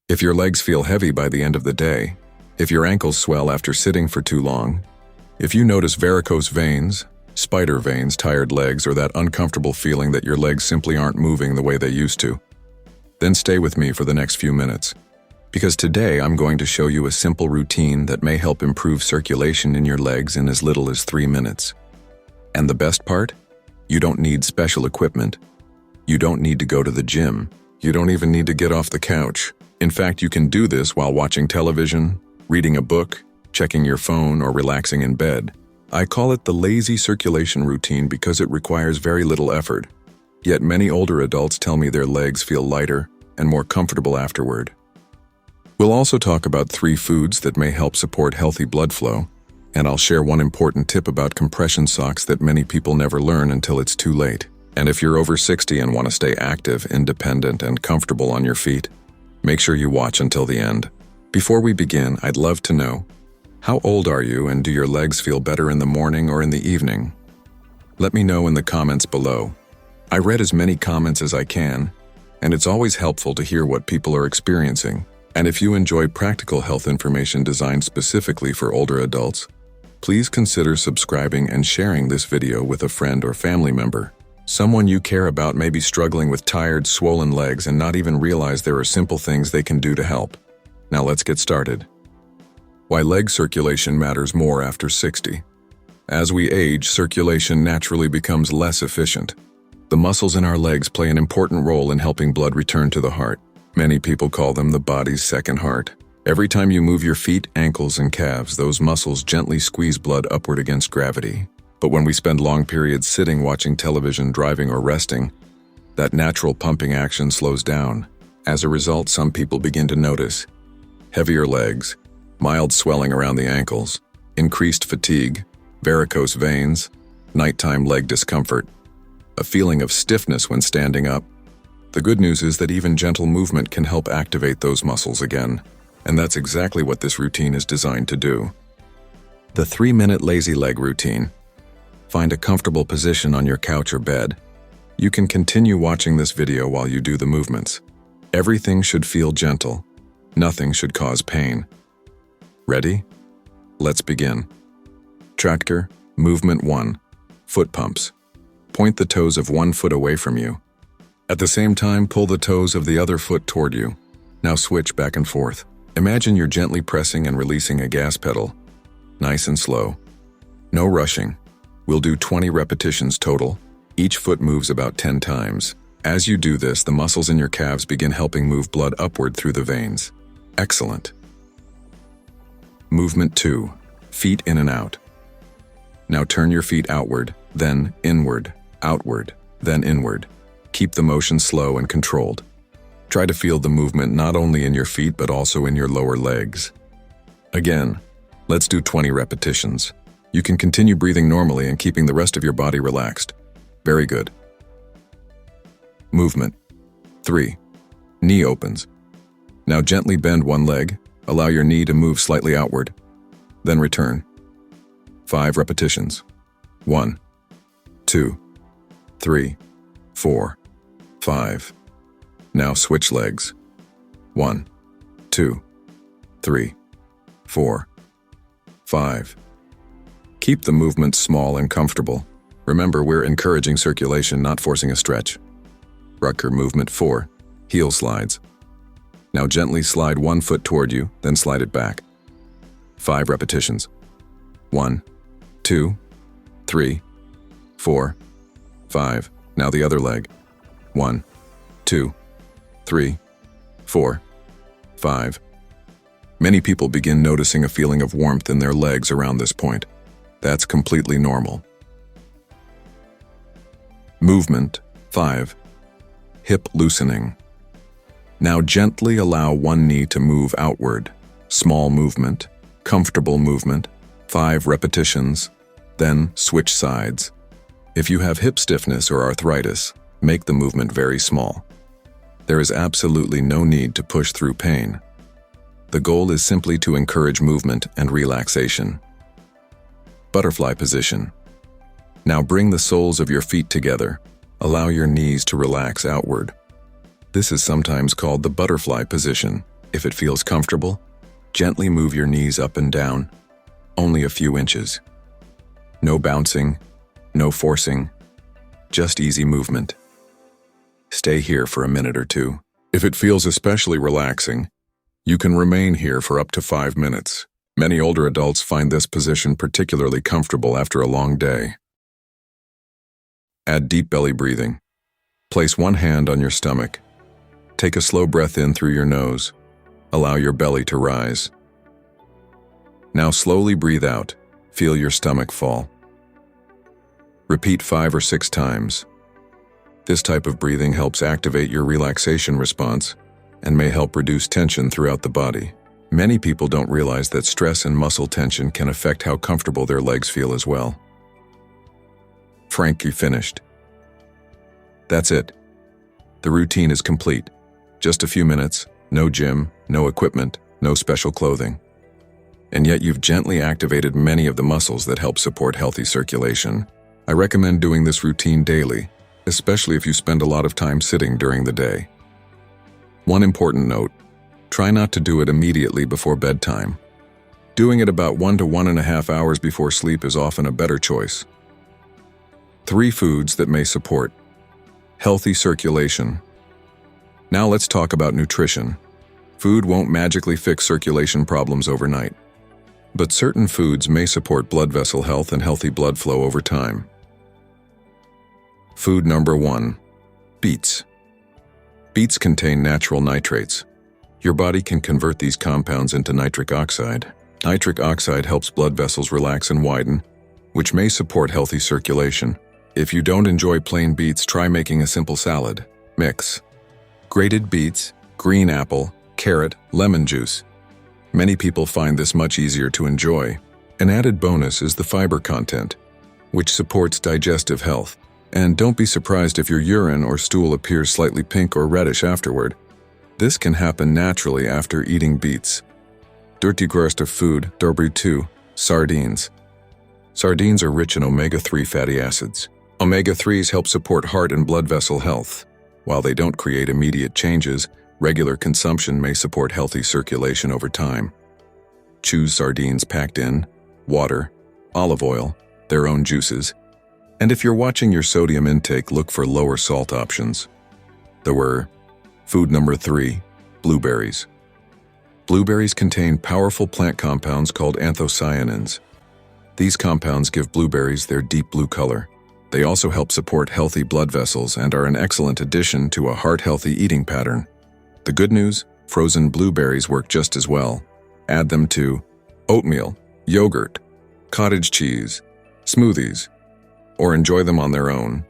If your legs feel heavy by the end of the day, if your ankles swell after sitting for too long, if you notice varicose veins, spider veins, tired legs, or that uncomfortable feeling that your legs simply aren't moving the way they used to, then stay with me for the next few minutes. Because today I'm going to show you a simple routine that may help improve circulation in your legs in as little as 3 minutes. And the best part? You don't need special equipment. You don't need to go to the gym. You don't even need to get off the couch. In fact, you can do this while watching television, reading a book, checking your phone, or relaxing in bed. I call it the lazy circulation routine because it requires very little effort. Yet many older adults tell me their legs feel lighter and more comfortable afterward. We'll also talk about 3 foods that may help support healthy blood flow, and I'll share one important tip about compression socks that many people never learn until it's too late. And if you're over 60 and want to stay active, independent, and comfortable on your feet, make sure you watch until the end. Before we begin, I'd love to know, how old are you and do your legs feel better in the morning or in the evening? Let me know in the comments below. I read as many comments as I can, and it's always helpful to hear what people are experiencing. And if you enjoy practical health information designed specifically for older adults, please consider subscribing and sharing this video with a friend or family member. Someone you care about may be struggling with tired, swollen legs and not even realize there are simple things they can do to help. Now let's get started. Why leg circulation matters more after 60. As we age, circulation naturally becomes less efficient. The muscles in our legs play an important role in helping blood return to the heart. Many people call them the body's second heart. Every time you move your feet, ankles, and calves, those muscles gently squeeze blood upward against gravity. But when we spend long periods sitting, watching television, driving, or resting, that natural pumping action slows down. As a result, some people begin to notice heavier legs, mild swelling around the ankles, increased fatigue, varicose veins, nighttime leg discomfort, a feeling of stiffness when standing up. The good news is that even gentle movement can help activate those muscles again, and that's exactly what this routine is designed to do. The 3-minute lazy leg routine. Find a comfortable position on your couch or bed. You can continue watching this video while you do the movements. Everything should feel gentle. Nothing should cause pain. Ready? Let's begin. Tractor, movement 1. Foot pumps. Point the toes of one foot away from you. At the same time, pull the toes of the other foot toward you. Now switch back and forth. Imagine you're gently pressing and releasing a gas pedal. Nice and slow. No rushing. We'll do 20 repetitions total. Each foot moves about 10 times. As you do this, the muscles in your calves begin helping move blood upward through the veins. Excellent. Movement 2. Feet in and out. Now turn your feet outward, then inward, outward, then inward. Keep the motion slow and controlled. Try to feel the movement not only in your feet but also in your lower legs. Again, let's do 20 repetitions. You can continue breathing normally and keeping the rest of your body relaxed. Very good. Movement 3. Knee opens. Now gently bend one leg. Allow your knee to move slightly outward. Then return. 5 repetitions. 1, 2, 3, 4, 5. Now switch legs. 1, 2, 3, 4, 5. Keep the movement small and comfortable. Remember, we're encouraging circulation, not forcing a stretch. Rucker movement 4. Heel slides. Now gently slide one foot toward you, then slide it back. 5 repetitions. 1, 2, 3, 4, 5. Now the other leg. 1, 2, 3, 4, 5. Many people begin noticing a feeling of warmth in their legs around this point. That's completely normal. Movement 5. Hip loosening. Now gently allow one knee to move outward. Small movement, comfortable movement, 5 repetitions, then switch sides. If you have hip stiffness or arthritis, make the movement very small. There is absolutely no need to push through pain. The goal is simply to encourage movement and relaxation. Butterfly position. Now bring the soles of your feet together. Allow your knees to relax outward. This is sometimes called the butterfly position. If it feels comfortable, gently move your knees up and down, only a few inches. No bouncing, no forcing, just easy movement. Stay here for a minute or two. If it feels especially relaxing, you can remain here for up to 5 minutes. Many older adults find this position particularly comfortable after a long day. Add deep belly breathing. Place one hand on your stomach. Take a slow breath in through your nose. Allow your belly to rise. Now slowly breathe out. Feel your stomach fall. Repeat 5 or 6 times. This type of breathing helps activate your relaxation response and may help reduce tension throughout the body. Many people don't realize that stress and muscle tension can affect how comfortable their legs feel as well. You finished. That's it. The routine is complete. Just a few minutes, no gym, no equipment, no special clothing. And yet you've gently activated many of the muscles that help support healthy circulation. I recommend doing this routine daily, especially if you spend a lot of time sitting during the day. One important note, try not to do it immediately before bedtime. Doing it about 1 to 1.5 hours before sleep is often a better choice. 3 foods that may support healthy circulation. Now let's talk about nutrition. Food won't magically fix circulation problems overnight, but certain foods may support blood vessel health and healthy blood flow over time. Food number 1, beets. Beets contain natural nitrates. Your body can convert these compounds into nitric oxide. Nitric oxide helps blood vessels relax and widen, which may support healthy circulation. If you don't enjoy plain beets, try making a simple salad. Mix grated beets, green apple, carrot, lemon juice. Many people find this much easier to enjoy. An added bonus is the fiber content, which supports digestive health. And don't be surprised if your urine or stool appears slightly pink or reddish afterward. This can happen naturally after eating beets. Dirty größte of food, number 2, sardines. Sardines are rich in omega-3 fatty acids. Omega-3s help support heart and blood vessel health. While they don't create immediate changes, regular consumption may support healthy circulation over time. Choose sardines packed in water, olive oil, their own juices, and if you're watching your sodium intake, look for lower salt options. Food number 3, blueberries. Blueberries contain powerful plant compounds called anthocyanins. These compounds give blueberries their deep blue color. They also help support healthy blood vessels and are an excellent addition to a heart-healthy eating pattern. The good news, frozen blueberries work just as well. Add them to oatmeal, yogurt, cottage cheese, smoothies, or enjoy them on their own.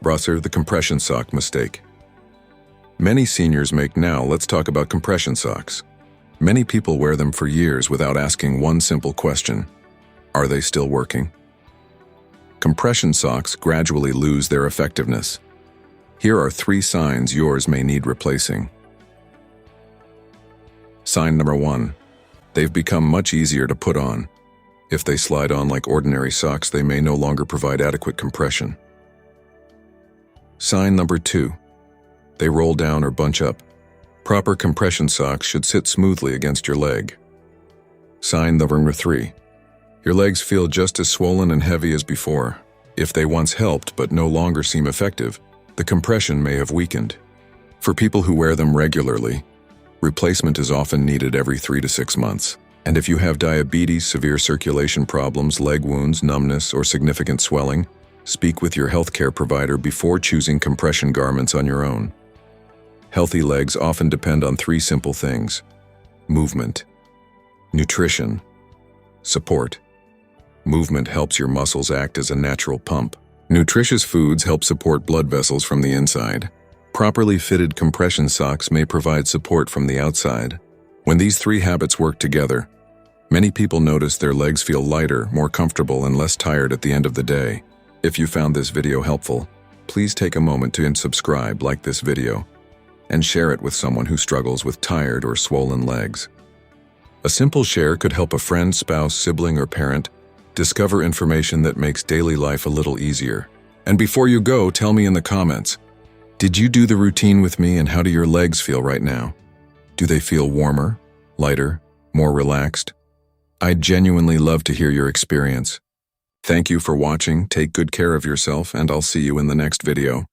The compression sock mistake. Many seniors make now. Let's talk about compression socks. Many people wear them for years without asking one simple question: are they still working? Compression socks gradually lose their effectiveness. Here are 3 signs yours may need replacing. Sign number 1. They've become much easier to put on. If they slide on like ordinary socks, they may no longer provide adequate compression. Sign number 2. They roll down or bunch up. Proper compression socks should sit smoothly against your leg. Sign number 3. Your legs feel just as swollen and heavy as before. If they once helped but no longer seem effective, the compression may have weakened. For people who wear them regularly, replacement is often needed every 3 to 6 months. And if you have diabetes, severe circulation problems, leg wounds, numbness, or significant swelling, speak with your healthcare provider before choosing compression garments on your own. Healthy legs often depend on 3 simple things: movement, nutrition, support. Movement helps your muscles act as a natural pump. Nutritious foods help support blood vessels from the inside. Properly fitted compression socks may provide support from the outside. When these 3 habits work together, many people notice their legs feel lighter, more comfortable, and less tired at the end of the day. If you found this video helpful, please take a moment to subscribe, like this video, and share it with someone who struggles with tired or swollen legs. A simple share could help a friend, spouse, sibling, or parent discover information that makes daily life a little easier. And before you go, tell me in the comments, did you do the routine with me, and how do your legs feel right now? Do they feel warmer, lighter, more relaxed? I'd genuinely love to hear your experience. Thank you for watching, take good care of yourself, and I'll see you in the next video.